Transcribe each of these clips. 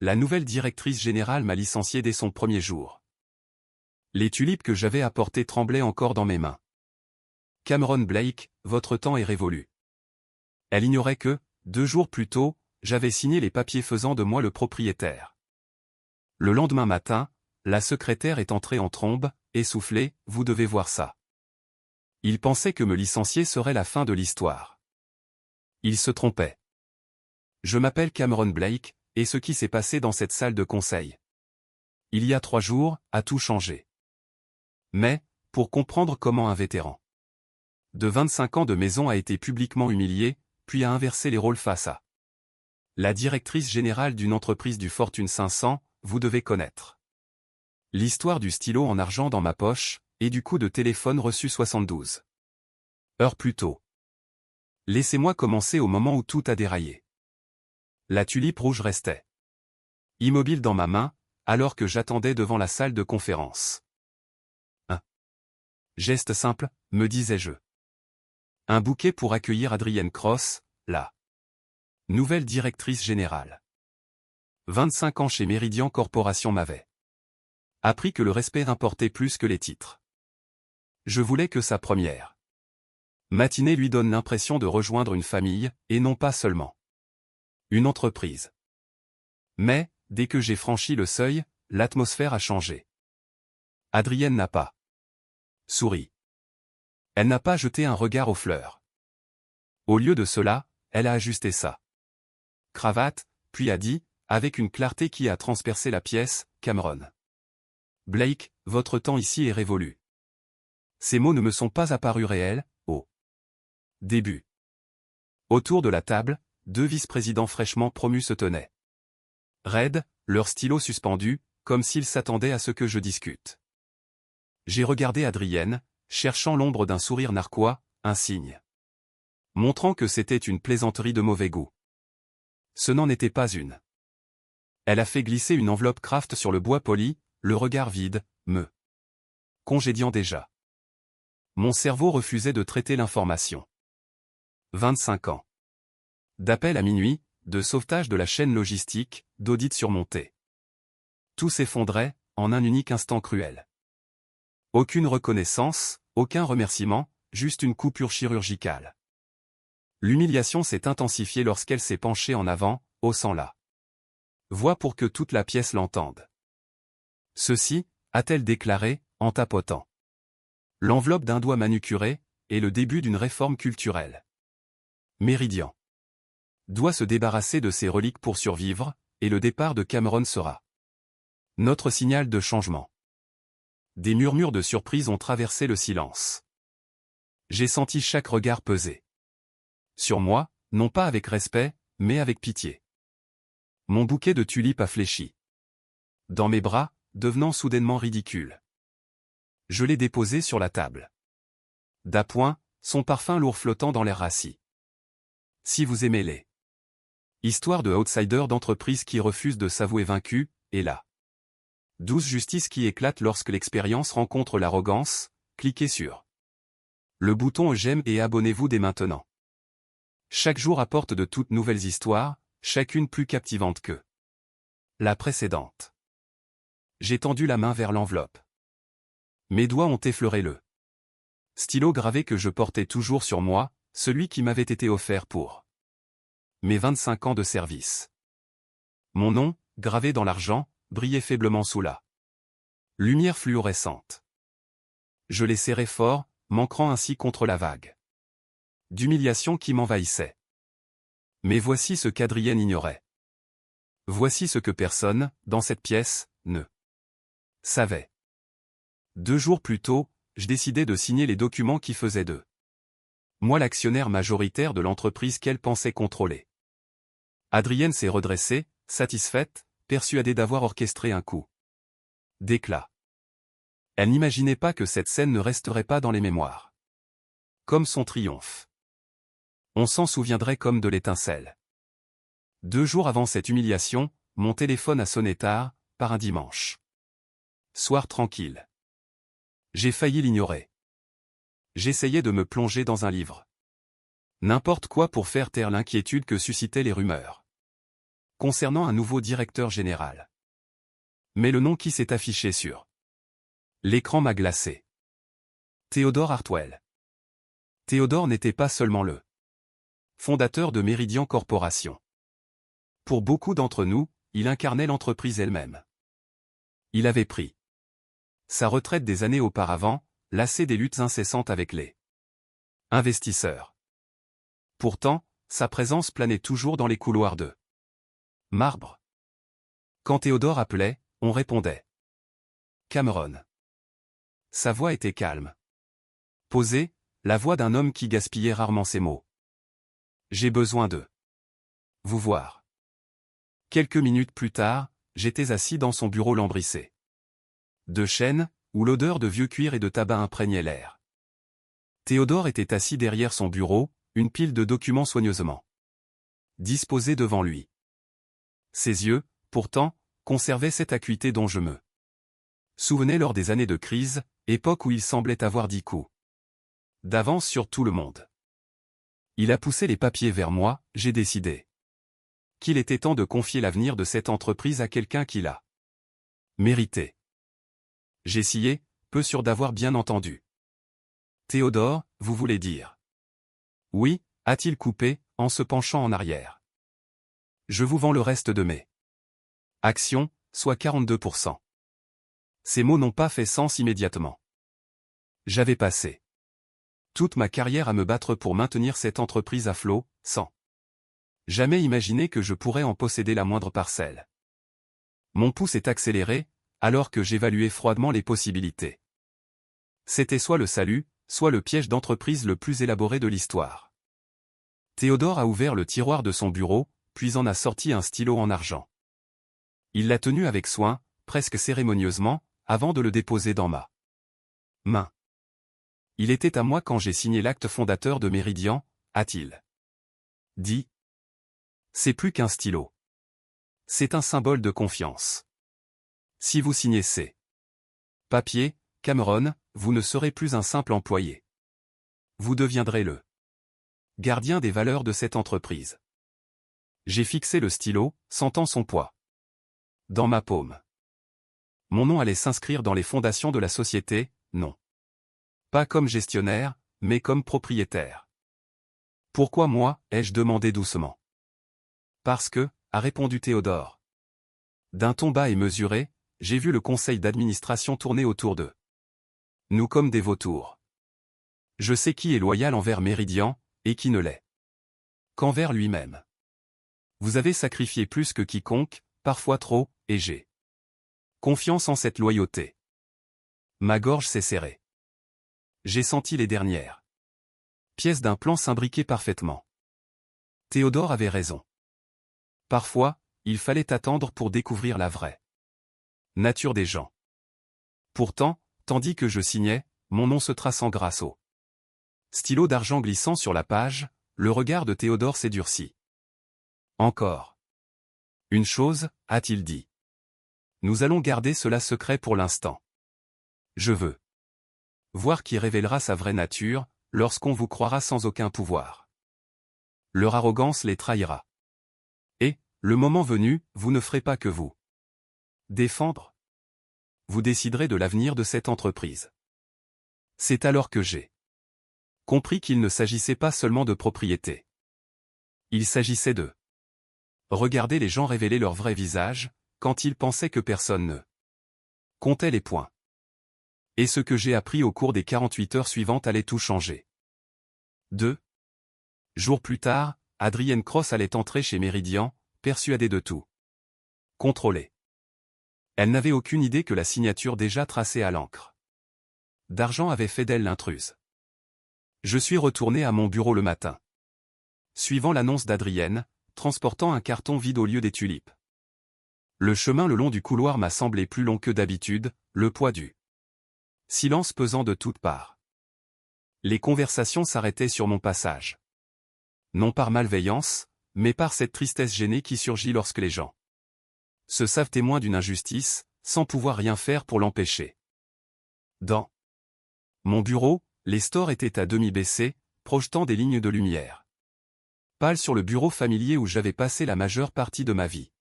La nouvelle directrice générale m'a licencié dès son premier jour. Les tulipes que j'avais apportées tremblaient encore dans mes mains. Cameron Blake, votre temps est révolu. Elle ignorait que, 2 jours plus tôt, j'avais signé les papiers faisant de moi le propriétaire. Le lendemain matin, la secrétaire est entrée en trombe, essoufflée, vous devez voir ça. Il pensait que me licencier serait la fin de l'histoire. Il se trompait. Je m'appelle Cameron Blake, et ce qui s'est passé dans cette salle de conseil. Il y a 3 jours, a tout changé. Mais, pour comprendre comment un vétéran de 25 ans de maison a été publiquement humilié, puis a inversé les rôles face à la directrice générale d'une entreprise du Fortune 500, vous devez connaître l'histoire du stylo en argent dans ma poche, et du coup de téléphone reçu 72 heures plus tôt. Laissez-moi commencer au moment où tout a déraillé. La tulipe rouge restait immobile dans ma main, alors que j'attendais devant la salle de conférence. Un geste simple, me disais-je. Un bouquet pour accueillir Adrienne Cross, la nouvelle directrice générale. 25 ans chez Meridian Corporation m'avait appris que le respect importait plus que les titres. Je voulais que sa première matinée lui donne l'impression de rejoindre une famille, et non pas seulement une entreprise. Mais, dès que j'ai franchi le seuil, l'atmosphère a changé. Adrienne n'a pas souri. Elle n'a pas jeté un regard aux fleurs. Au lieu de cela, elle a ajusté sa cravate, puis a dit, avec une clarté qui a transpercé la pièce, Cameron Blake, votre temps ici est révolu. Ces mots ne me sont pas apparus réels, au début. Autour de la table, 2 vice-présidents fraîchement promus se tenaient raides, leurs stylos suspendus, comme s'ils s'attendaient à ce que je discute. J'ai regardé Adrienne, cherchant l'ombre d'un sourire narquois, un signe montrant que c'était une plaisanterie de mauvais goût. Ce n'en était pas une. Elle a fait glisser une enveloppe Kraft sur le bois poli, le regard vide, me congédiant déjà. Mon cerveau refusait de traiter l'information. 25 ans. D'appel à minuit, de sauvetage de la chaîne logistique, d'audit surmonté. Tout s'effondrait, en un unique instant cruel. Aucune reconnaissance, aucun remerciement, juste une coupure chirurgicale. L'humiliation s'est intensifiée lorsqu'elle s'est penchée en avant, haussant la voix pour que toute la pièce l'entende. Ceci, a-t-elle déclaré, en tapotant l'enveloppe d'un doigt manucuré, est le début d'une réforme culturelle. Meridian doit se débarrasser de ses reliques pour survivre, et le départ de Cameron sera notre signal de changement. Des murmures de surprise ont traversé le silence. J'ai senti chaque regard peser sur moi, non pas avec respect, mais avec pitié. Mon bouquet de tulipes a fléchi dans mes bras, devenant soudainement ridicule. Je l'ai déposé sur la table. D'appoint, son parfum lourd flottant dans l'air rassis. Si vous aimez les histoires de outsiders d'entreprises qui refusent de s'avouer vaincus, et la douce justice qui éclate lorsque l'expérience rencontre l'arrogance, cliquez sur le bouton j'aime et abonnez-vous dès maintenant. Chaque jour apporte de toutes nouvelles histoires, chacune plus captivante que la précédente. J'ai tendu la main vers l'enveloppe. Mes doigts ont effleuré le stylo gravé que je portais toujours sur moi, celui qui m'avait été offert pour mes 25 ans de service. Mon nom, gravé dans l'argent, brillait faiblement sous la lumière fluorescente. Je l'ai serré fort, m'ancrant ainsi contre la vague d'humiliation qui m'envahissait. Mais voici ce qu'Adrienne ignorait. Voici ce que personne, dans cette pièce, ne savait. 2 jours plus tôt, je décidais de signer les documents qui faisaient de moi l'actionnaire majoritaire de l'entreprise qu'elle pensait contrôler. Adrienne s'est redressée, satisfaite, persuadée d'avoir orchestré un coup d'éclat. Elle n'imaginait pas que cette scène ne resterait pas dans les mémoires. Comme son triomphe. On s'en souviendrait comme de l'étincelle. 2 jours avant cette humiliation, mon téléphone a sonné tard, par un dimanche. Soir tranquille. J'ai failli l'ignorer. J'essayais de me plonger dans un livre. N'importe quoi pour faire taire l'inquiétude que suscitaient les rumeurs. concernant un nouveau directeur général. Mais le nom qui s'est affiché sur l'écran m'a glacé. Theodore Hartwell. Theodore n'était pas seulement le fondateur de Meridian Corporation. Pour beaucoup d'entre nous, il incarnait l'entreprise elle-même. Il avait pris sa retraite des années auparavant, lassé des luttes incessantes avec les investisseurs. Pourtant, sa présence planait toujours dans les couloirs de marbre. Quand Theodore appelait, on répondait. Cameron. Sa voix était calme. Posée, la voix d'un homme qui gaspillait rarement ses mots. J'ai besoin de vous voir. Quelques minutes plus tard, j'étais assis dans son bureau lambrissé de chêne, où l'odeur de vieux cuir et de tabac imprégnait l'air. Theodore était assis derrière son bureau, une pile de documents soigneusement disposés devant lui. Ses yeux, pourtant, conservaient cette acuité dont je me souvenais lors des années de crise, époque où il semblait avoir 10 coups d'avance sur tout le monde. Il a poussé les papiers vers moi, j'ai décidé qu'il était temps de confier l'avenir de cette entreprise à quelqu'un qui l'a mérité. J'ai scié, peu sûr d'avoir bien entendu. Theodore, vous voulez dire? Oui, a-t-il coupé, en se penchant en arrière. Je vous vends le reste de mes actions, soit 42%. Ces mots n'ont pas fait sens immédiatement. J'avais passé toute ma carrière à me battre pour maintenir cette entreprise à flot, sans jamais imaginer que je pourrais en posséder la moindre parcelle. Mon pouls s'est accéléré, alors que j'évaluais froidement les possibilités. C'était soit le salut, soit le piège d'entreprise le plus élaboré de l'histoire. Theodore a ouvert le tiroir de son bureau, puis en a sorti un stylo en argent. Il l'a tenu avec soin, presque cérémonieusement, avant de le déposer dans ma main. Il était à moi quand j'ai signé l'acte fondateur de Meridian, a-t-il dit. C'est plus qu'un stylo. C'est un symbole de confiance. Si vous signez ces papiers, Cameron, vous ne serez plus un simple employé. Vous deviendrez le gardien des valeurs de cette entreprise. J'ai fixé le stylo, sentant son poids dans ma paume. Mon nom allait s'inscrire dans les fondations de la société, non pas comme gestionnaire, mais comme propriétaire. Pourquoi moi, ai-je demandé doucement. Parce que, a répondu Theodore. D'un ton bas et mesuré, j'ai vu le conseil d'administration tourner autour d'eux. Nous comme des vautours. Je sais qui est loyal envers Meridian, et qui ne l'est qu'envers lui-même. Vous avez sacrifié plus que quiconque, parfois trop, et j'ai confiance en cette loyauté. Ma gorge s'est serrée. J'ai senti les dernières pièces d'un plan s'imbriquer parfaitement. Theodore avait raison. Parfois, il fallait attendre pour découvrir la vraie nature des gens. Pourtant, tandis que je signais, mon nom se traçant grâce au stylo d'argent glissant sur la page, le regard de Theodore s'est durci. Encore une chose, a-t-il dit. Nous allons garder cela secret pour l'instant. Je veux voir qui révélera sa vraie nature, lorsqu'on vous croira sans aucun pouvoir. Leur arrogance les trahira. Et, le moment venu, vous ne ferez pas que vous défendre. Vous déciderez de l'avenir de cette entreprise. C'est alors que j'ai compris qu'il ne s'agissait pas seulement de propriété. Il s'agissait de regarder les gens révéler leur vrai visage, quand ils pensaient que personne ne comptait les points. Et ce que j'ai appris au cours des 48 heures suivantes allait tout changer. 2 jours plus tard, Adrienne Cross allait entrer chez Meridian, persuadée de tout contrôler. Elle n'avait aucune idée que la signature déjà tracée à l'encre d'argent avait fait d'elle l'intruse. Je suis retourné à mon bureau le matin, suivant l'annonce d'Adrienne, transportant un carton vide au lieu des tulipes. Le chemin le long du couloir m'a semblé plus long que d'habitude, le poids du silence pesant de toutes parts. Les conversations s'arrêtaient sur mon passage. Non par malveillance, mais par cette tristesse gênée qui surgit lorsque les gens se savent témoins d'une injustice, sans pouvoir rien faire pour l'empêcher. Dans mon bureau, les stores étaient à demi baissés, projetant des lignes de lumière Pâle sur le bureau familier où j'avais passé la majeure partie de ma vie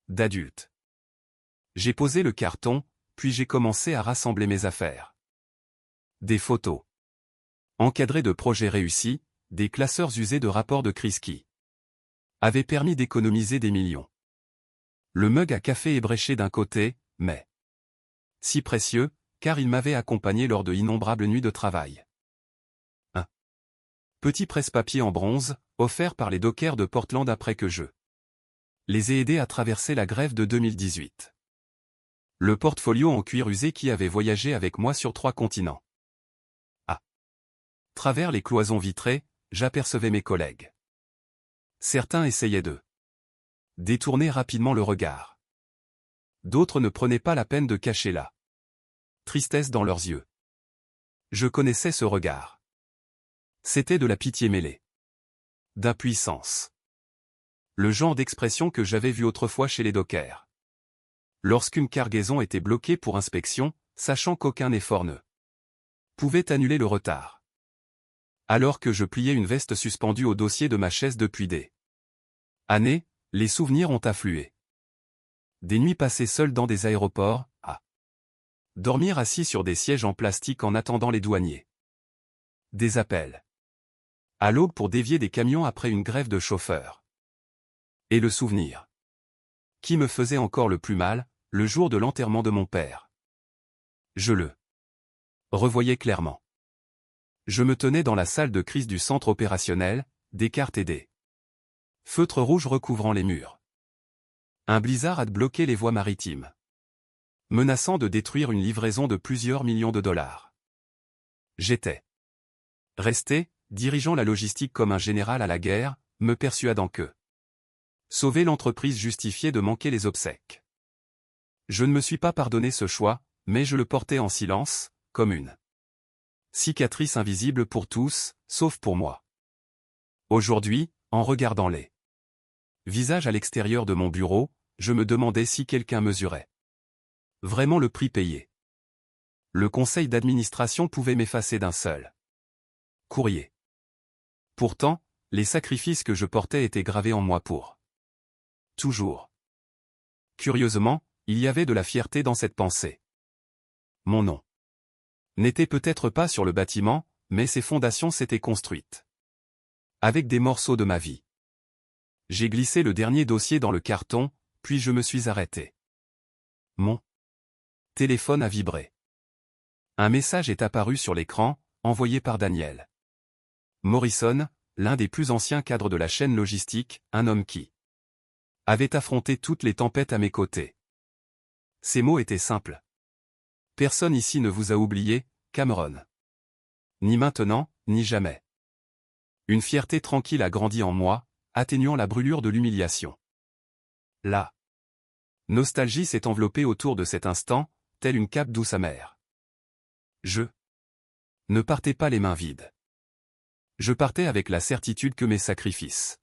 d'adulte. J'ai posé le carton, puis j'ai commencé à rassembler mes affaires. Des photos encadrées de projets réussis, des classeurs usés de rapports de crise qui avaient permis d'économiser des millions. Le mug à café ébréché d'un côté, mais si précieux, car il m'avait accompagné lors de innombrables nuits de travail. Un petit presse-papier en bronze, offert par les dockers de Portland après que je les ai aidés à traverser la grève de 2018. Le portfolio en cuir usé qui avait voyagé avec moi sur 3 continents. À travers les cloisons vitrées, j'apercevais mes collègues. Certains essayaient de détourner rapidement le regard. D'autres ne prenaient pas la peine de cacher la tristesse dans leurs yeux. Je connaissais ce regard. C'était de la pitié mêlée d'impuissance. Le genre d'expression que j'avais vu autrefois chez les dockers. Lorsqu'une cargaison était bloquée pour inspection, sachant qu'aucun effort ne pouvait annuler le retard. Alors que je pliais une veste suspendue au dossier de ma chaise depuis des années, les souvenirs ont afflué. Des nuits passées seules dans des aéroports, à dormir assis sur des sièges en plastique en attendant les douaniers. Des appels à l'aube pour dévier des camions après une grève de chauffeurs. Et le souvenir qui me faisait encore le plus mal, le jour de l'enterrement de mon père. Je le revoyais clairement. Je me tenais dans la salle de crise du centre opérationnel, des cartes et des feutres rouges recouvrant les murs. Un blizzard a bloqué les voies maritimes, menaçant de détruire une livraison de plusieurs millions de dollars. J'étais resté, dirigeant la logistique comme un général à la guerre, me persuadant que sauver l'entreprise justifiait de manquer les obsèques. Je ne me suis pas pardonné ce choix, mais je le portais en silence, comme une cicatrice invisible pour tous, sauf pour moi. Aujourd'hui, en regardant les visages à l'extérieur de mon bureau, je me demandais si quelqu'un mesurait vraiment le prix payé. Le conseil d'administration pouvait m'effacer d'un seul courrier. Pourtant, les sacrifices que je portais étaient gravés en moi pour toujours. Curieusement, il y avait de la fierté dans cette pensée. Mon nom n'était peut-être pas sur le bâtiment, mais ses fondations s'étaient construites avec des morceaux de ma vie. J'ai glissé le dernier dossier dans le carton, puis je me suis arrêté. Mon téléphone a vibré. Un message est apparu sur l'écran, envoyé par Daniel Morrison, l'un des plus anciens cadres de la chaîne logistique, un homme qui avait affronté toutes les tempêtes à mes côtés. Ces mots étaient simples. Personne ici ne vous a oublié, Cameron. Ni maintenant, ni jamais. Une fierté tranquille a grandi en moi, atténuant la brûlure de l'humiliation. La nostalgie s'est enveloppée autour de cet instant, telle une cape douce amère. Je ne partais pas les mains vides. Je partais avec la certitude que mes sacrifices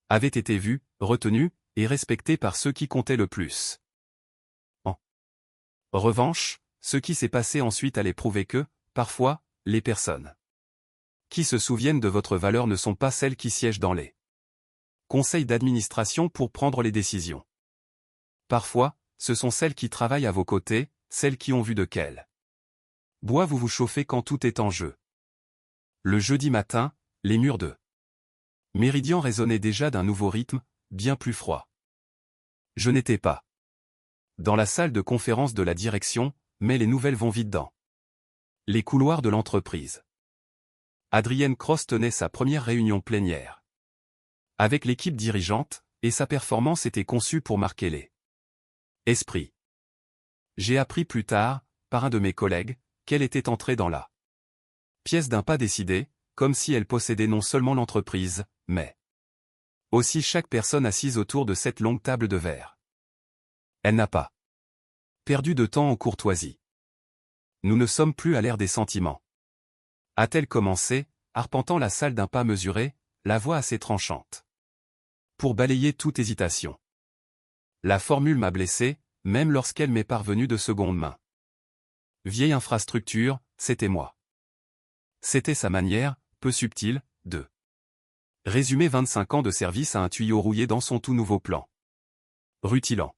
avaient été vus, retenus, et respectés par ceux qui comptaient le plus. En revanche, ce qui s'est passé ensuite allait prouver que, parfois, les personnes qui se souviennent de votre valeur ne sont pas celles qui siègent dans les conseils d'administration pour prendre les décisions. Parfois, ce sont celles qui travaillent à vos côtés, celles qui ont vu de quel bois vous vous chauffez quand tout est en jeu. Le jeudi matin, les murs de Méridian résonnaient déjà d'un nouveau rythme, bien plus froid. Je n'étais pas dans la salle de conférence de la direction, mais les nouvelles vont vite dans les couloirs de l'entreprise. Adrienne Cross tenait sa première réunion plénière avec l'équipe dirigeante, et sa performance était conçue pour marquer les esprits. J'ai appris plus tard, par un de mes collègues, qu'elle était entrée dans la pièce d'un pas décidé, comme si elle possédait non seulement l'entreprise, mais aussi chaque personne assise autour de cette longue table de verre. Elle n'a pas perdu de temps en courtoisie. Nous ne sommes plus à l'ère des sentiments. A-t-elle commencé, arpentant la salle d'un pas mesuré, la voix assez tranchante. Pour balayer toute hésitation. La formule m'a blessé, même lorsqu'elle m'est parvenue de seconde main. Vieille infrastructure, c'était moi. C'était sa manière, peu subtile, de Résumé 25 ans de service à un tuyau rouillé dans son tout nouveau plan. Rutilant.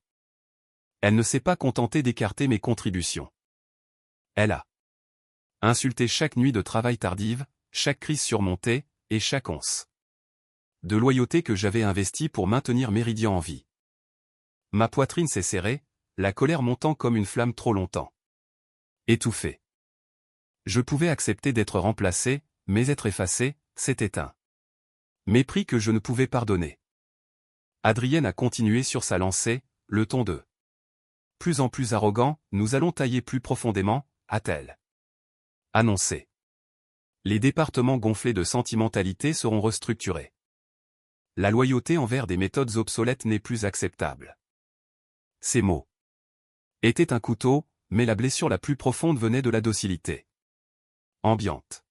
Elle ne s'est pas contentée d'écarter mes contributions. Elle a insulté chaque nuit de travail tardive, chaque crise surmontée, et chaque once de loyauté que j'avais investie pour maintenir Méridian en vie. Ma poitrine s'est serrée, la colère montant comme une flamme trop longtemps étouffée. Je pouvais accepter d'être remplacé, mais être effacé, c'était un mépris que je ne pouvais pardonner. Adrienne a continué sur sa lancée, le ton de plus en plus arrogant, nous allons tailler plus profondément, a-t-elle annoncé. Les départements gonflés de sentimentalité seront restructurés. La loyauté envers des méthodes obsolètes n'est plus acceptable. Ces mots étaient un couteau, mais la blessure la plus profonde venait de la docilité ambiante.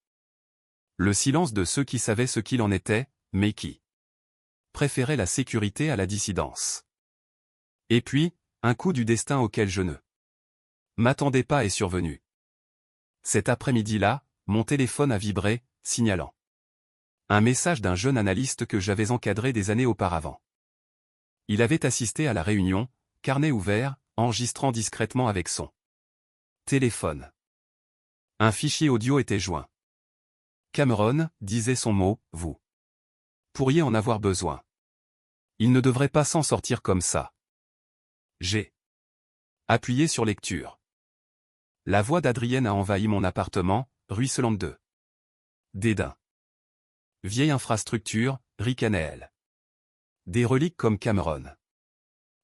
Le silence de ceux qui savaient ce qu'il en était, mais qui préféraient la sécurité à la dissidence. Et puis, un coup du destin auquel je ne m'attendais pas est survenu. Cet après-midi-là, mon téléphone a vibré, signalant un message d'un jeune analyste que j'avais encadré des années auparavant. Il avait assisté à la réunion, carnet ouvert, enregistrant discrètement avec son téléphone. Un fichier audio était joint. Cameron, disait son mot, vous pourriez en avoir besoin. Il ne devrait pas s'en sortir comme ça. J'ai appuyé sur lecture. La voix d'Adrienne a envahi mon appartement, ruisselante de dédain. Vieille infrastructure, ricanait-elle. Des reliques comme Cameron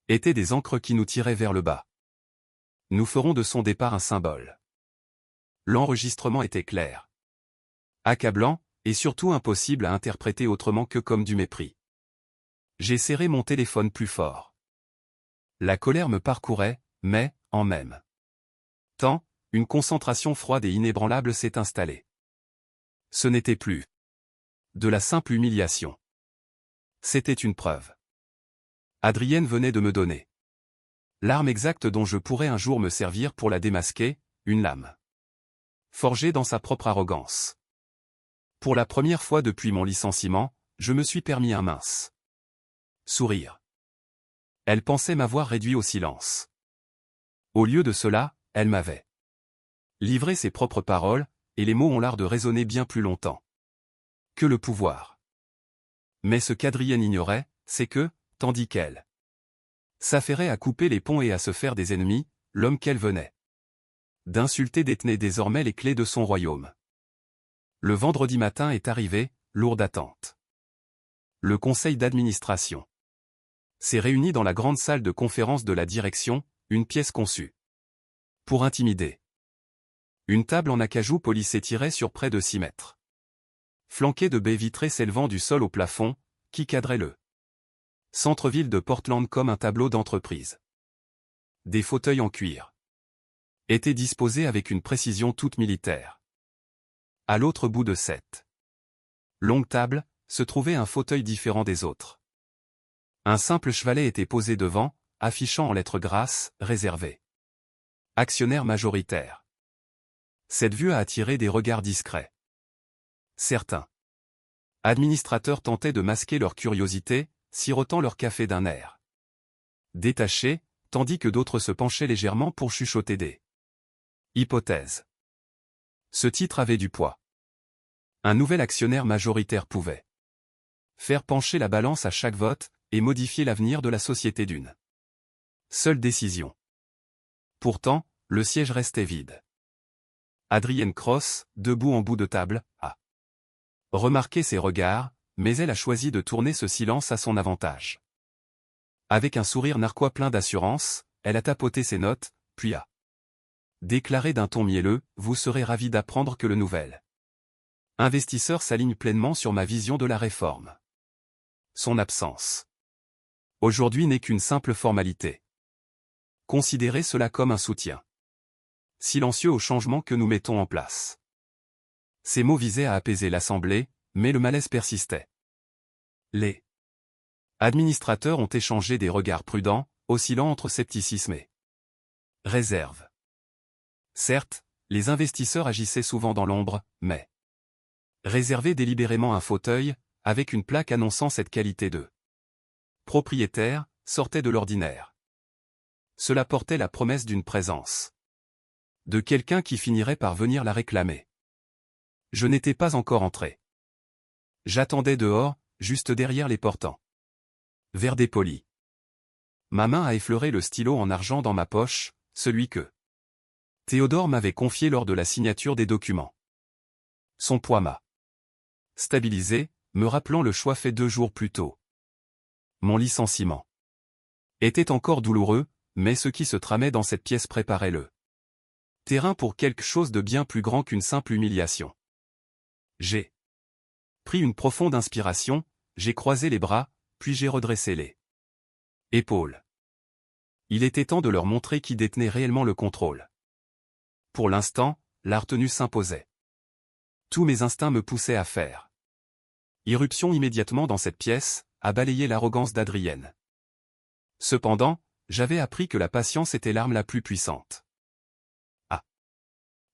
étaient des encres qui nous tiraient vers le bas. Nous ferons de son départ un symbole. L'enregistrement était clair, accablant, et surtout impossible à interpréter autrement que comme du mépris. J'ai serré mon téléphone plus fort. La colère me parcourait, mais, en même temps, une concentration froide et inébranlable s'est installée. Ce n'était plus de la simple humiliation. C'était une preuve. Adrienne venait de me donner l'arme exacte dont je pourrais un jour me servir pour la démasquer, une lame forgée dans sa propre arrogance. Pour la première fois depuis mon licenciement, je me suis permis un mince sourire. Elle pensait m'avoir réduit au silence. Au lieu de cela, elle m'avait livré ses propres paroles, et les mots ont l'art de résonner bien plus longtemps que le pouvoir. Mais ce qu'Adrienne ignorait, c'est que, tandis qu'elle s'affairait à couper les ponts et à se faire des ennemis, l'homme qu'elle venait d'insulter détenait désormais les clés de son royaume. Le vendredi matin est arrivé, lourde attente. Le conseil d'administration s'est réuni dans la grande salle de conférence de la direction, une pièce conçue pour intimider. Une table en acajou poli s'étirait sur près de 6 mètres. Flanquée de baies vitrées s'élevant du sol au plafond, qui cadraient le centre-ville de Portland comme un tableau d'entreprise. Des fauteuils en cuir étaient disposés avec une précision toute militaire. À l'autre bout de cette longue table, se trouvait un fauteuil différent des autres. Un simple chevalet était posé devant, affichant en lettres grasses, réservé. Actionnaire majoritaire. Cette vue a attiré des regards discrets. Certains administrateurs tentaient de masquer leur curiosité, sirotant leur café d'un air détaché, tandis que d'autres se penchaient légèrement pour chuchoter des hypothèses. Ce titre avait du poids. Un nouvel actionnaire majoritaire pouvait faire pencher la balance à chaque vote, et modifier l'avenir de la société d'une seule décision. Pourtant, le siège restait vide. Adrienne Cross, debout en bout de table, a remarqué ses regards, mais elle a choisi de tourner ce silence à son avantage. Avec un sourire narquois plein d'assurance, elle a tapoté ses notes, puis a déclaré d'un ton mielleux, « Vous serez ravis d'apprendre que le nouvel investisseur s'aligne pleinement sur ma vision de la réforme. Son absence aujourd'hui n'est qu'une simple formalité. Considérez cela comme un soutien silencieux au changement que nous mettons en place. » Ces mots visaient à apaiser l'Assemblée, mais le malaise persistait. Les administrateurs ont échangé des regards prudents, oscillant entre scepticisme et réserve. Certes, les investisseurs agissaient souvent dans l'ombre, mais réserver délibérément un fauteuil, avec une plaque annonçant cette qualité de propriétaire, sortait de l'ordinaire. Cela portait la promesse d'une présence. De quelqu'un qui finirait par venir la réclamer. Je n'étais pas encore entré. J'attendais dehors, juste derrière les portants. Verre dépoli. Ma main a effleuré le stylo en argent dans ma poche, celui que Théodore m'avait confié lors de la signature des documents. Son poids m'a stabilisé, me rappelant le choix fait 2 jours plus tôt. Mon licenciement était encore douloureux, mais ce qui se tramait dans cette pièce préparait le terrain pour quelque chose de bien plus grand qu'une simple humiliation. J'ai pris une profonde inspiration, j'ai croisé les bras, puis j'ai redressé les épaules. Il était temps de leur montrer qui détenait réellement le contrôle. Pour l'instant, la retenue s'imposait. Tous mes instincts me poussaient à faire irruption immédiatement dans cette pièce, à balayer l'arrogance d'Adrienne. Cependant, j'avais appris que la patience était l'arme la plus puissante. À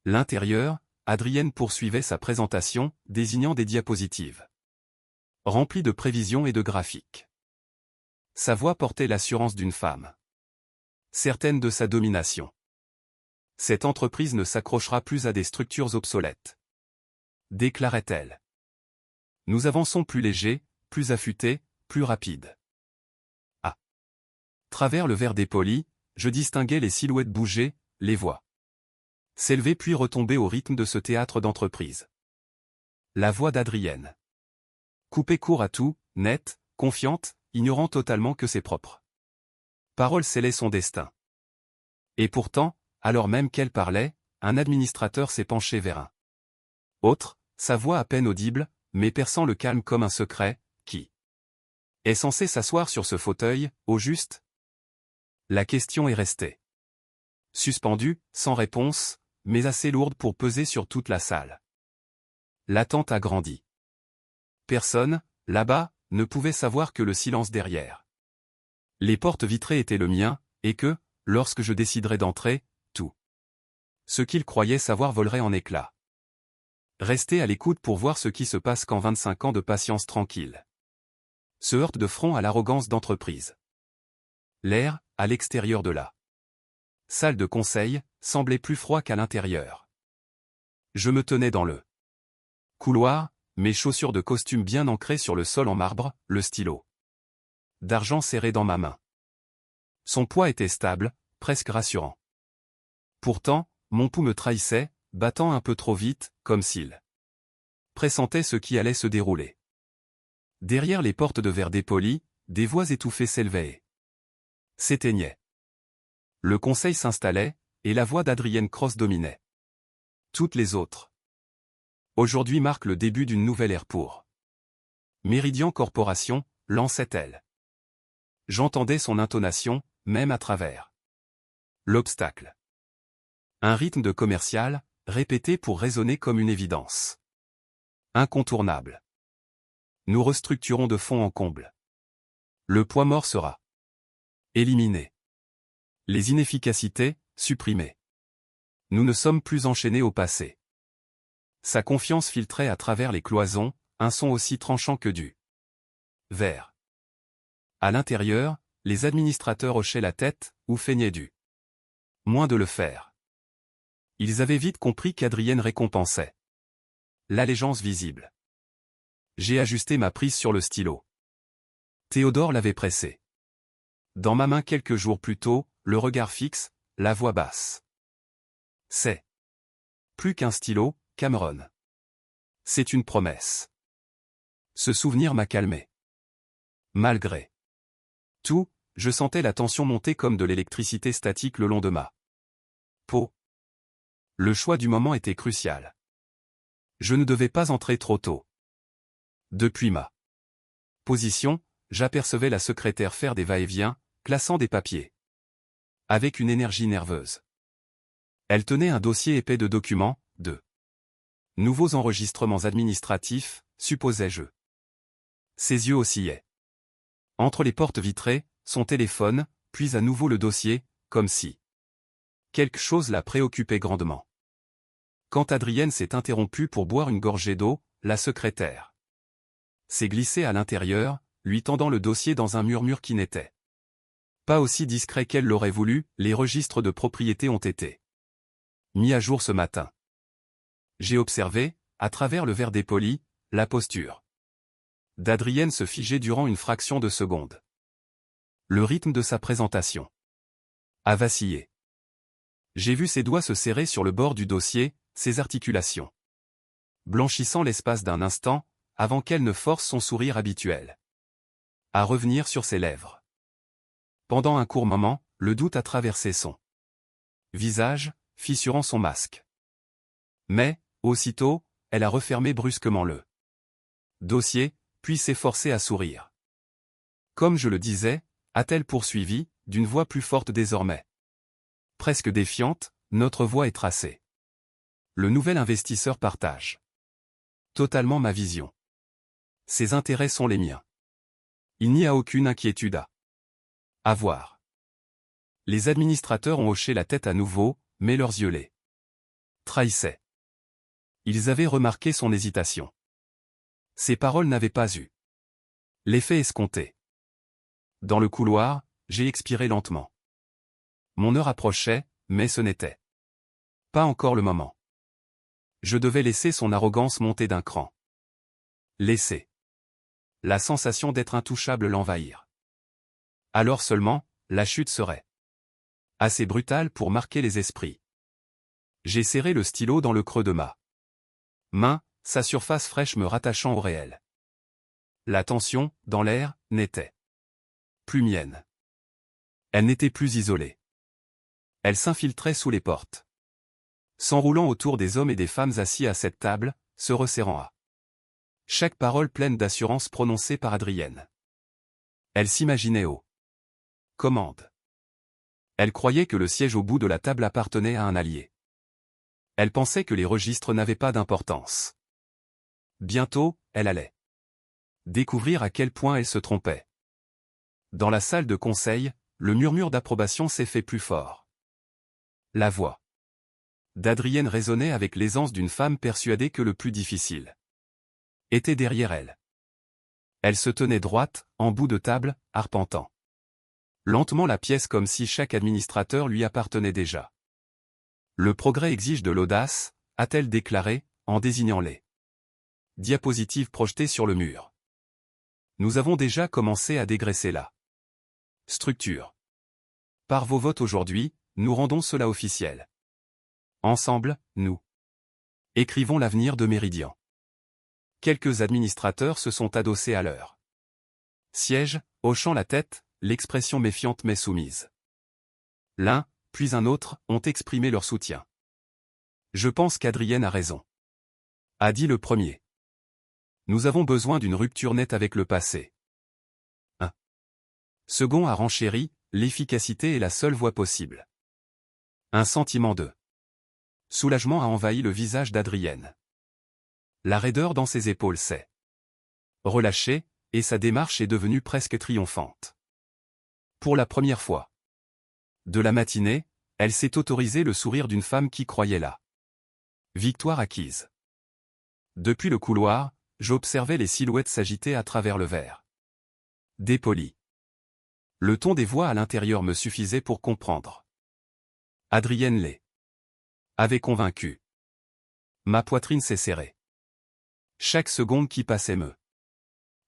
l'intérieur, Adrienne poursuivait sa présentation, désignant des diapositives remplies de prévisions et de graphiques. Sa voix portait l'assurance d'une femme certaine de sa domination. Cette entreprise ne s'accrochera plus à des structures obsolètes, déclarait-elle. Nous avançons plus léger, plus affûté, plus rapide. À travers le verre dépoli, je distinguais les silhouettes bouger, les voix s'élever puis retomber au rythme de ce théâtre d'entreprise. La voix d'Adrienne coupait court à tout, nette, confiante, ignorant totalement que ses propres paroles scellaient son destin. Et pourtant, alors même qu'elle parlait, un administrateur s'est penché vers un autre, sa voix à peine audible, mais perçant le calme comme un secret, qui est censé s'asseoir sur ce fauteuil, au juste? La question est restée suspendue, sans réponse, mais assez lourde pour peser sur toute la salle. L'attente a grandi. Personne, là-bas, ne pouvait savoir que le silence derrière les portes vitrées était le mien, et que, lorsque je déciderais d'entrer, tout ce qu'il croyait savoir volerait en éclats. Rester à l'écoute pour voir ce qui se passe quand 25 ans de patience tranquille se heurtent de front à l'arrogance d'entreprise. L'air, à l'extérieur de la salle de conseil, semblait plus froid qu'à l'intérieur. Je me tenais dans le couloir, mes chaussures de costume bien ancrées sur le sol en marbre, le stylo d'argent serré dans ma main. Son poids était stable, presque rassurant. Pourtant, mon pouls me trahissait, battant un peu trop vite, comme s'il pressentait ce qui allait se dérouler. Derrière les portes de verre dépoli, des voix étouffées s'élevaient et s'éteignaient. Le conseil s'installait, et la voix d'Adrienne Cross dominait toutes les autres. Aujourd'hui marque le début d'une nouvelle ère pour Méridian Corporation, lançait-elle. J'entendais son intonation, même à travers l'obstacle. Un rythme de commercial, répété pour résonner comme une évidence incontournable. Nous restructurons de fond en comble. Le poids mort sera éliminé. Les inefficacités, supprimées. Nous ne sommes plus enchaînés au passé. Sa confiance filtrait à travers les cloisons, un son aussi tranchant que du verre. À l'intérieur, les administrateurs hochaient la tête, ou feignaient du moins de le faire. Ils avaient vite compris qu'Adrienne récompensait l'allégeance visible. J'ai ajusté ma prise sur le stylo. Théodore l'avait pressé. Dans ma main quelques jours plus tôt, le regard fixe, la voix basse. C'est plus qu'un stylo, Cameron. C'est une promesse. Ce souvenir m'a calmé. Malgré tout, je sentais la tension monter comme de l'électricité statique le long de ma peau. Le choix du moment était crucial. Je ne devais pas entrer trop tôt. Depuis ma position, j'apercevais la secrétaire faire des va-et-vient, classant des papiers. Avec une énergie nerveuse. Elle tenait un dossier épais de documents, de nouveaux enregistrements administratifs, supposais-je. Ses yeux oscillaient. Entre les portes vitrées, son téléphone, puis à nouveau le dossier, comme si quelque chose la préoccupait grandement. Quand Adrienne s'est interrompue pour boire une gorgée d'eau, la secrétaire s'est glissée à l'intérieur, lui tendant le dossier dans un murmure qui n'était pas aussi discret qu'elle l'aurait voulu. Les registres de propriété ont été mis à jour ce matin. J'ai observé, à travers le verre dépoli, la posture d'Adrienne se figer durant une fraction de seconde. Le rythme de sa présentation a vacillé. J'ai vu ses doigts se serrer sur le bord du dossier, ses articulations blanchissant l'espace d'un instant, avant qu'elle ne force son sourire habituel à revenir sur ses lèvres. Pendant un court moment, le doute a traversé son visage, fissurant son masque. Mais, aussitôt, elle a refermé brusquement le dossier, puis s'est forcée à sourire. Comme je le disais, a-t-elle poursuivi, d'une voix plus forte désormais. Presque défiante, notre voie est tracée. Le nouvel investisseur partage totalement ma vision. Ses intérêts sont les miens. Il n'y a aucune inquiétude à avoir. Les administrateurs ont hoché la tête à nouveau, mais leurs yeux les trahissaient. Ils avaient remarqué son hésitation. Ses paroles n'avaient pas eu l'effet escompté. Dans le couloir, j'ai expiré lentement. Mon heure approchait, mais ce n'était pas encore le moment. Je devais laisser son arrogance monter d'un cran. Laisser la sensation d'être intouchable l'envahir. Alors seulement, la chute serait assez brutale pour marquer les esprits. J'ai serré le stylo dans le creux de ma main, sa surface fraîche me rattachant au réel. La tension, dans l'air, n'était plus mienne. Elle n'était plus isolée. Elle s'infiltrait sous les portes, s'enroulant autour des hommes et des femmes assis à cette table, se resserrant à chaque parole pleine d'assurance prononcée par Adrienne. Elle s'imaginait aux commandes. Elle croyait que le siège au bout de la table appartenait à un allié. Elle pensait que les registres n'avaient pas d'importance. Bientôt, elle allait découvrir à quel point elle se trompait. Dans la salle de conseil, le murmure d'approbation s'est fait plus fort. La voix d'Adrienne résonnait avec l'aisance d'une femme persuadée que le plus difficile était derrière elle. Elle se tenait droite, en bout de table, arpentant lentement la pièce comme si chaque administrateur lui appartenait déjà. Le progrès exige de l'audace, a-t-elle déclaré, en désignant les diapositives projetées sur le mur. Nous avons déjà commencé à dégraisser la structure. Par vos votes aujourd'hui, nous rendons cela officiel. Ensemble, nous écrivons l'avenir de Méridian. Quelques administrateurs se sont adossés à leur siège, hochant la tête, l'expression méfiante mais soumise. L'un, puis un autre, ont exprimé leur soutien. Je pense qu'Adrienne a raison, a dit le premier. Nous avons besoin d'une rupture nette avec le passé. Un second a renchéri, l'efficacité est la seule voie possible. Un sentiment de soulagement a envahi le visage d'Adrienne. La raideur dans ses épaules s'est relâchée, et sa démarche est devenue presque triomphante. Pour la première fois de la matinée, elle s'est autorisée le sourire d'une femme qui croyait la victoire acquise. Depuis le couloir, j'observais les silhouettes s'agiter à travers le verre dépoli. Le ton des voix à l'intérieur me suffisait pour comprendre. Adrienne les avait convaincus. Ma poitrine s'est serrée. Chaque seconde qui passait me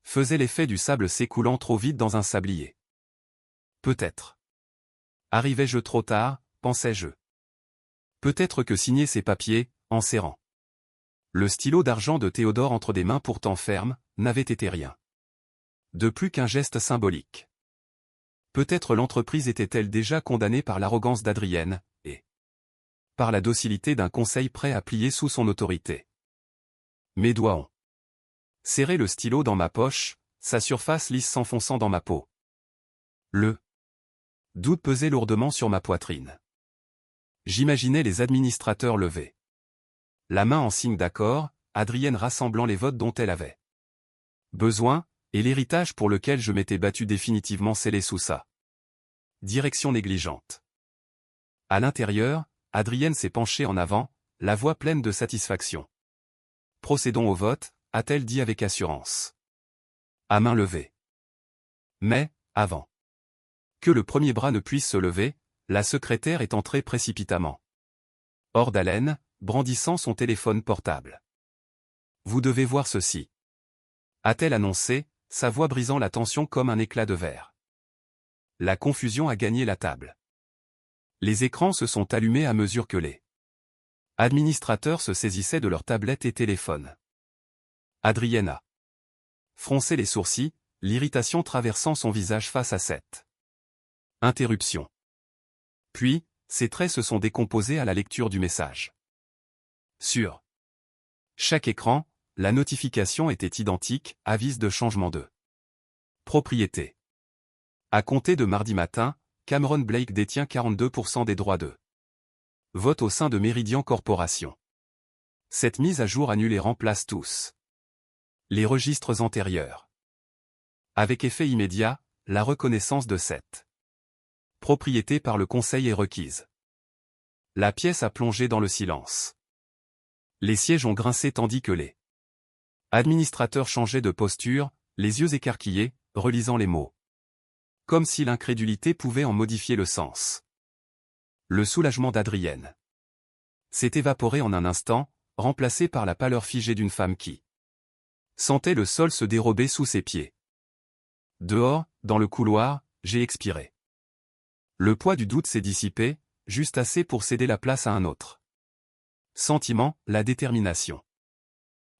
faisait l'effet du sable s'écoulant trop vite dans un sablier. Peut-être arrivais-je trop tard, pensais-je. Peut-être que signer ces papiers, en serrant le stylo d'argent de Théodore entre des mains pourtant fermes, n'avait été rien de plus qu'un geste symbolique. Peut-être l'entreprise était-elle déjà condamnée par l'arrogance d'Adrienne, et par la docilité d'un conseil prêt à plier sous son autorité. Mes doigts ont serré le stylo dans ma poche, sa surface lisse s'enfonçant dans ma peau. Le doute pesait lourdement sur ma poitrine. J'imaginais les administrateurs lever la main en signe d'accord, Adrienne rassemblant les votes dont elle avait besoin, et l'héritage pour lequel je m'étais battu définitivement scellé sous sa direction négligente. À l'intérieur, Adrienne s'est penchée en avant, la voix pleine de satisfaction. Procédons au vote, a-t-elle dit avec assurance. à main levée. Mais, avant que le premier bras ne puisse se lever, la secrétaire est entrée précipitamment. Hors d'haleine, brandissant son téléphone portable. « Vous devez voir ceci. » a-t-elle annoncé, sa voix brisant la tension comme un éclat de verre. La confusion a gagné la table. Les écrans se sont allumés à mesure que les administrateurs se saisissaient de leurs tablettes et téléphones. Adrienne a froncé les sourcils, l'irritation traversant son visage face à cette interruption. Puis, ses traits se sont décomposés à la lecture du message. Sur chaque écran, la notification était identique, avis de changement de propriété. À compter de mardi matin, Cameron Blake détient 42% des droits de vote au sein de Meridian Corporation. Cette mise à jour annule et remplace tous les registres antérieurs. Avec effet immédiat, la reconnaissance de cette propriété par le Conseil est requise. La pièce a plongé dans le silence. Les sièges ont grincé tandis que les administrateurs changeaient de posture, les yeux écarquillés, relisant les mots. Comme si l'incrédulité pouvait en modifier le sens. Le soulagement d'Adrienne s'est évaporé en un instant, remplacé par la pâleur figée d'une femme qui sentait le sol se dérober sous ses pieds. Dehors, dans le couloir, j'ai expiré. Le poids du doute s'est dissipé, juste assez pour céder la place à un autre sentiment, la détermination.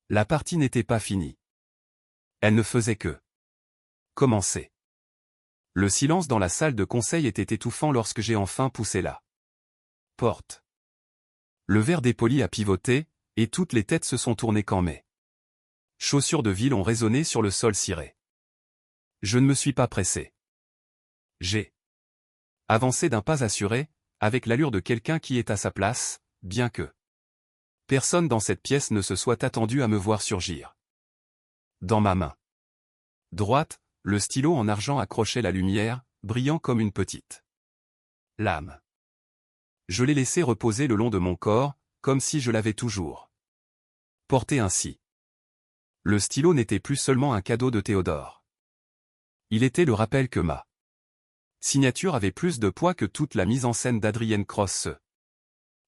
La partie n'était pas finie. Elle ne faisait que commencer. Le silence dans la salle de conseil était étouffant lorsque j'ai enfin poussé la porte. Le verre dépoli a pivoté, et toutes les têtes se sont tournées quand mes chaussures de ville ont résonné sur le sol ciré. Je ne me suis pas pressé. J'ai avancé d'un pas assuré, avec l'allure de quelqu'un qui est à sa place, bien que personne dans cette pièce ne se soit attendu à me voir surgir. Dans ma main droite, le stylo en argent accrochait la lumière, brillant comme une petite lame. Je l'ai laissé reposer le long de mon corps, comme si je l'avais toujours porté ainsi. Le stylo n'était plus seulement un cadeau de Théodore. Il était le rappel que ma signature avait plus de poids que toute la mise en scène d'Adrienne Cross ce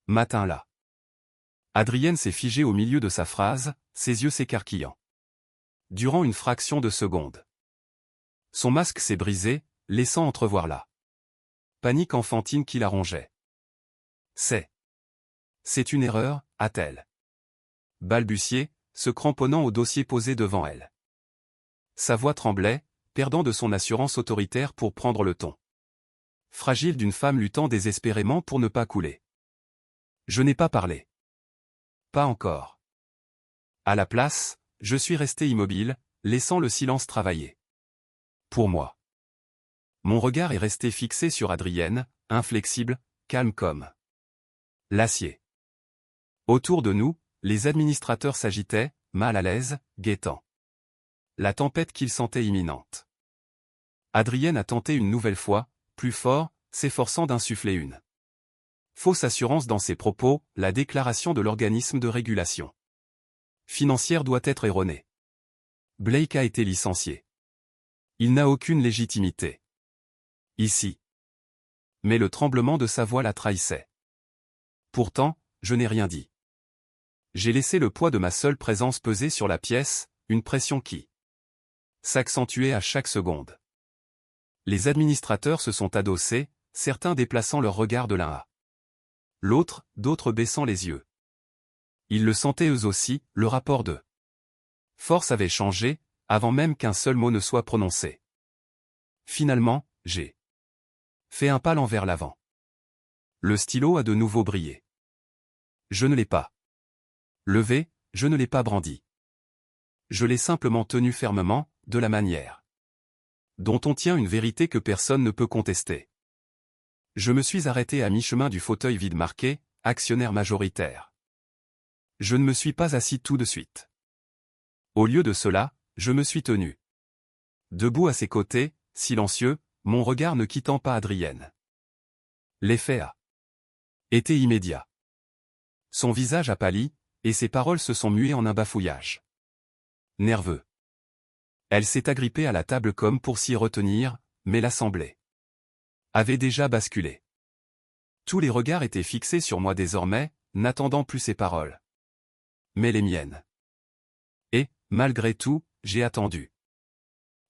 matin-là. Adrienne s'est figée au milieu de sa phrase, ses yeux s'écarquillant. Durant une fraction de seconde. Son masque s'est brisé, laissant entrevoir la panique enfantine qui la rongeait. C'est une erreur, a-t-elle balbutié, se cramponnant au dossier posé devant elle. Sa voix tremblait, perdant de son assurance autoritaire pour prendre le ton fragile d'une femme luttant désespérément pour ne pas couler. Je n'ai pas parlé. Pas encore. À la place, je suis resté immobile, laissant le silence travailler. Pour moi. Mon regard est resté fixé sur Adrienne, inflexible, calme comme l'acier. Autour de nous, les administrateurs s'agitaient, mal à l'aise, guettant la tempête qu'ils sentaient imminente. Adrienne a tenté une nouvelle fois, plus fort, s'efforçant d'insuffler une fausse assurance dans ses propos, la déclaration de l'organisme de régulation financière doit être erronée. Blake a été licencié. Il n'a aucune légitimité. Ici. Mais le tremblement de sa voix la trahissait. Pourtant, je n'ai rien dit. J'ai laissé le poids de ma seule présence peser sur la pièce, une pression qui s'accentuait à chaque seconde. Les administrateurs se sont adossés, certains déplaçant leur regard de l'un à l'autre, d'autres baissant les yeux. Ils le sentaient eux aussi, le rapport de force avait changé, avant même qu'un seul mot ne soit prononcé. Finalement, j'ai fait un pas vers l'avant. Le stylo a de nouveau brillé. Je ne l'ai pas levé, je ne l'ai pas brandi. Je l'ai simplement tenu fermement, de la manière dont on tient une vérité que personne ne peut contester. Je me suis arrêté à mi-chemin du fauteuil vide marqué « Actionnaire majoritaire ». Je ne me suis pas assis tout de suite. Au lieu de cela, je me suis tenu debout à ses côtés, silencieux, mon regard ne quittant pas Adrienne. L'effet a été immédiat. Son visage a pâli, et ses paroles se sont muées en un bafouillage nerveux. Elle s'est agrippée à la table comme pour s'y retenir, mais l'assemblée avait déjà basculé. Tous les regards étaient fixés sur moi désormais, n'attendant plus ses paroles, mais les miennes. Et, malgré tout, j'ai attendu.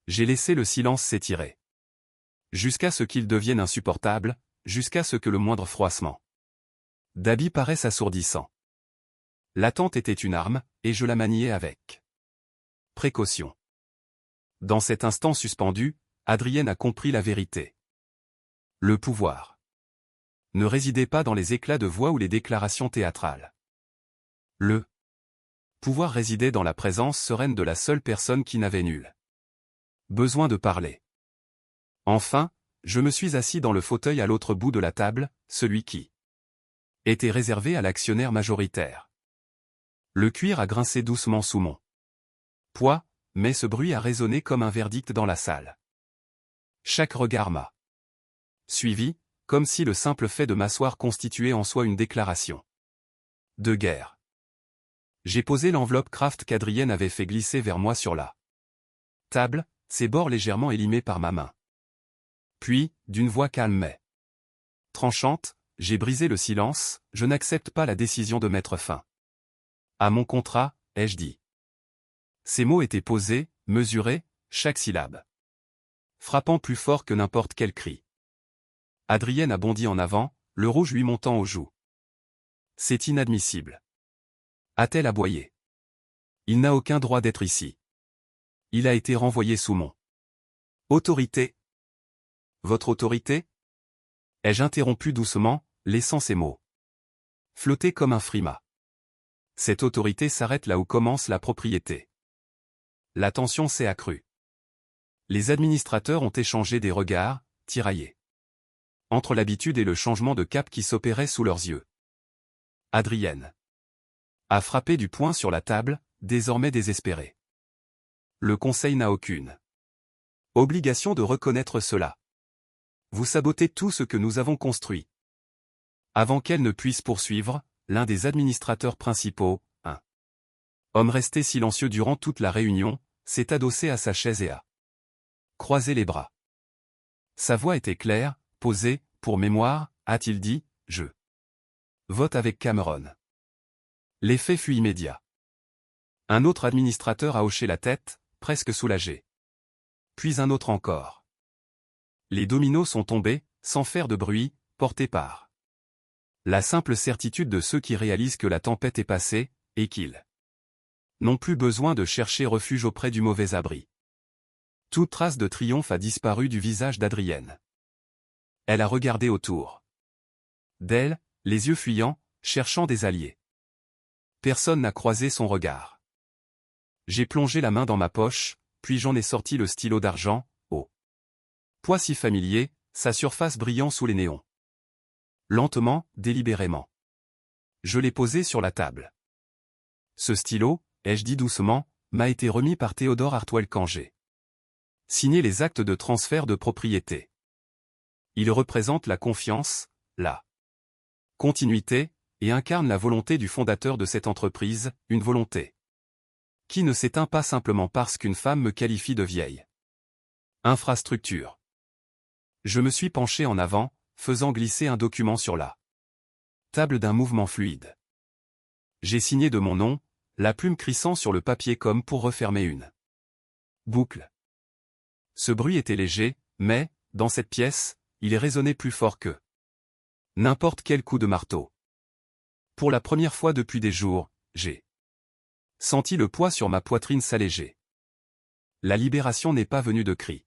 J'ai laissé le silence s'étirer. Jusqu'à ce qu'il devienne insupportable, jusqu'à ce que le moindre froissement d'habit paraisse assourdissant. L'attente était une arme, et je la maniais avec précaution. Dans cet instant suspendu, Adrienne a compris la vérité. Le pouvoir ne résidait pas dans les éclats de voix ou les déclarations théâtrales. Le pouvoir résidait dans la présence sereine de la seule personne qui n'avait nul besoin de parler. Enfin, je me suis assis dans le fauteuil à l'autre bout de la table, celui qui était réservé à l'actionnaire majoritaire. Le cuir a grincé doucement sous mon poids, mais ce bruit a résonné comme un verdict dans la salle. Chaque regard m'a suivi, comme si le simple fait de m'asseoir constituait en soi une déclaration de guerre. J'ai posé l'enveloppe Kraft qu'Adrienne avait fait glisser vers moi sur la table, ses bords légèrement élimés par ma main. Puis, d'une voix calme mais tranchante, j'ai brisé le silence, je n'accepte pas la décision de mettre fin à mon contrat, ai-je dit. Ces mots étaient posés, mesurés, chaque syllabe frappant plus fort que n'importe quel cri. Adrienne a bondi en avant, le rouge lui montant aux joues. C'est inadmissible, a-t-elle aboyé. Il n'a aucun droit d'être ici. Il a été renvoyé sous mon autorité. Votre autorité? Ai-je interrompu doucement, laissant ces mots flotter comme un frimas. Cette autorité s'arrête là où commence la propriété. La tension s'est accrue. Les administrateurs ont échangé des regards, tiraillés entre l'habitude et le changement de cap qui s'opérait sous leurs yeux. Adrienne a frappé du poing sur la table, désormais désespérée. Le Conseil n'a aucune obligation de reconnaître cela. Vous sabotez tout ce que nous avons construit. Avant qu'elle ne puisse poursuivre, l'un des administrateurs principaux, un homme resté silencieux durant toute la réunion, s'est adossé à sa chaise et a croisé les bras. Sa voix était claire, posée, pour mémoire, a-t-il dit, je vote avec Cameron. L'effet fut immédiat. Un autre administrateur a hoché la tête, presque soulagé. Puis un autre encore. Les dominos sont tombés, sans faire de bruit, portés par la simple certitude de ceux qui réalisent que la tempête est passée, et qu'ils n'ont plus besoin de chercher refuge auprès du mauvais abri. Toute trace de triomphe a disparu du visage d'Adrienne. Elle a regardé autour d'elle, les yeux fuyants, cherchant des alliés. Personne n'a croisé son regard. J'ai plongé la main dans ma poche, puis j'en ai sorti le stylo d'argent, au poids si familier, sa surface brillant sous les néons. Lentement, délibérément. Je l'ai posé sur la table. Ce stylo, ai-je dit doucement, m'a été remis par Théodore Hartwell Kangé. Signé les actes de transfert de propriété. Il représente la confiance, la continuité, et incarne la volonté du fondateur de cette entreprise, une volonté qui ne s'éteint pas simplement parce qu'une femme me qualifie de vieille infrastructure. Je me suis penché en avant, faisant glisser un document sur la table d'un mouvement fluide. J'ai signé de mon nom, la plume crissant sur le papier comme pour refermer une boucle. Ce bruit était léger, mais, dans cette pièce, il résonnait plus fort que n'importe quel coup de marteau. Pour la première fois depuis des jours, j'ai senti le poids sur ma poitrine s'alléger. La libération n'est pas venue de cris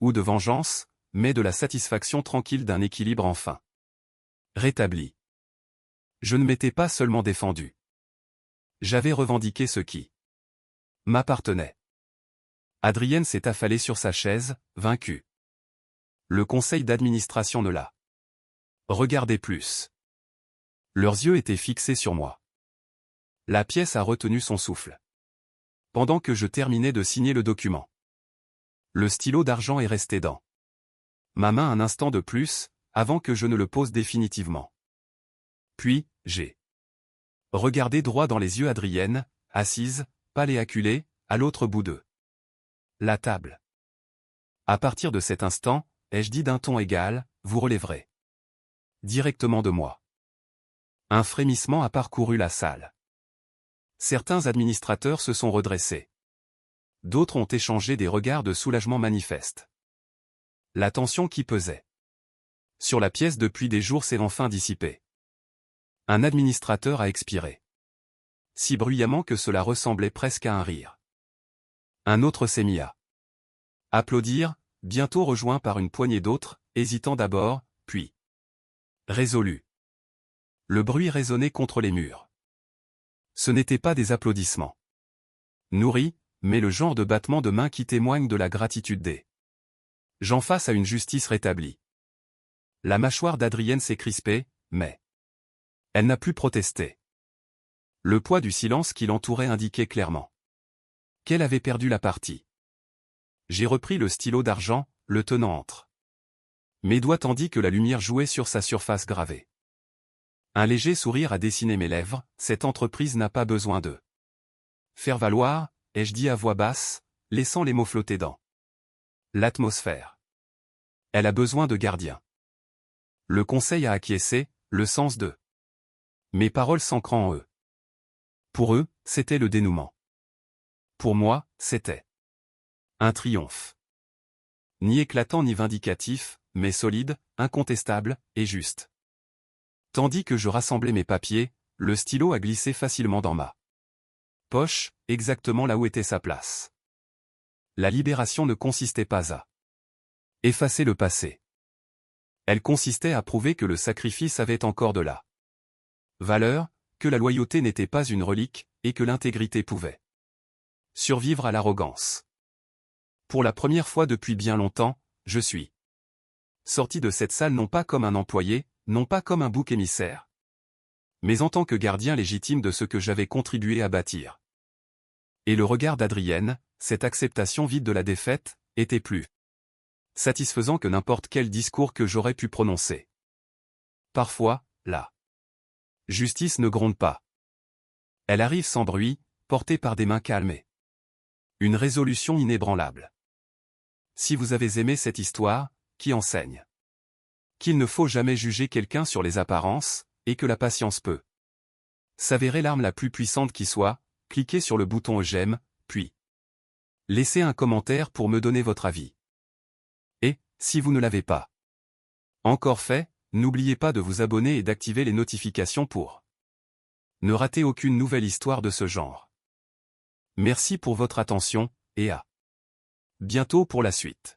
ou de vengeance, mais de la satisfaction tranquille d'un équilibre enfin rétabli. Je ne m'étais pas seulement défendu. J'avais revendiqué ce qui m'appartenait. Adrienne s'est affalée sur sa chaise, vaincue. Le conseil d'administration ne l'a regardé plus. Leurs yeux étaient fixés sur moi. La pièce a retenu son souffle. Pendant que je terminais de signer le document. Le stylo d'argent est resté dans ma main un instant de plus, avant que je ne le pose définitivement. Puis, j'ai regardé droit dans les yeux Adrienne, assise, pâle et acculée, à l'autre bout d'eux. la table. À partir de cet instant, ai-je dit d'un ton égal, vous relèverez directement de moi. Un frémissement a parcouru la salle. Certains administrateurs se sont redressés. D'autres ont échangé des regards de soulagement manifeste. La tension qui pesait sur la pièce depuis des jours s'est enfin dissipée. Un administrateur a expiré. Si bruyamment que cela ressemblait presque à un rire. Un autre s'est mis à applaudir, bientôt rejoint par une poignée d'autres, hésitant d'abord, puis résolus. Le bruit résonnait contre les murs. Ce n'étaient pas des applaudissements nourris, mais le genre de battement de main qui témoigne de la gratitude des gens face à une justice rétablie. La mâchoire d'Adrienne s'est crispée, mais elle n'a plus protesté. Le poids du silence qui l'entourait indiquait clairement qu'elle avait perdu la partie. J'ai repris le stylo d'argent, le tenant entre mes doigts tandis que la lumière jouait sur sa surface gravée. Un léger sourire a dessiné mes lèvres, cette entreprise n'a pas besoin de faire valoir, ai-je dit à voix basse, laissant les mots flotter dans l'atmosphère. Elle a besoin de gardiens. Le conseil a acquiescé, le sens de mes paroles s'ancrant en eux. Pour eux, c'était le dénouement. Pour moi, c'était un triomphe. Ni éclatant ni vindicatif, mais solide, incontestable, et juste. Tandis que je rassemblais mes papiers, le stylo a glissé facilement dans ma poche, exactement là où était sa place. La libération ne consistait pas à effacer le passé. Elle consistait à prouver que le sacrifice avait encore de la valeur, que la loyauté n'était pas une relique, et que l'intégrité pouvait survivre à l'arrogance. Pour la première fois depuis bien longtemps, je suis sorti de cette salle non pas comme un employé, non pas comme un bouc émissaire, mais en tant que gardien légitime de ce que j'avais contribué à bâtir. Et le regard d'Adrienne, cette acceptation vide de la défaite, était plus satisfaisant que n'importe quel discours que j'aurais pu prononcer. Parfois, la justice ne gronde pas. Elle arrive sans bruit, portée par des mains calmées. Une résolution inébranlable. Si vous avez aimé cette histoire, qui enseigne qu'il ne faut jamais juger quelqu'un sur les apparences, et que la patience peut s'avérer l'arme la plus puissante qui soit, cliquez sur le bouton j'aime, puis laissez un commentaire pour me donner votre avis. Et, si vous ne l'avez pas encore fait, n'oubliez pas de vous abonner et d'activer les notifications pour ne rater aucune nouvelle histoire de ce genre. Merci pour votre attention, et à bientôt pour la suite.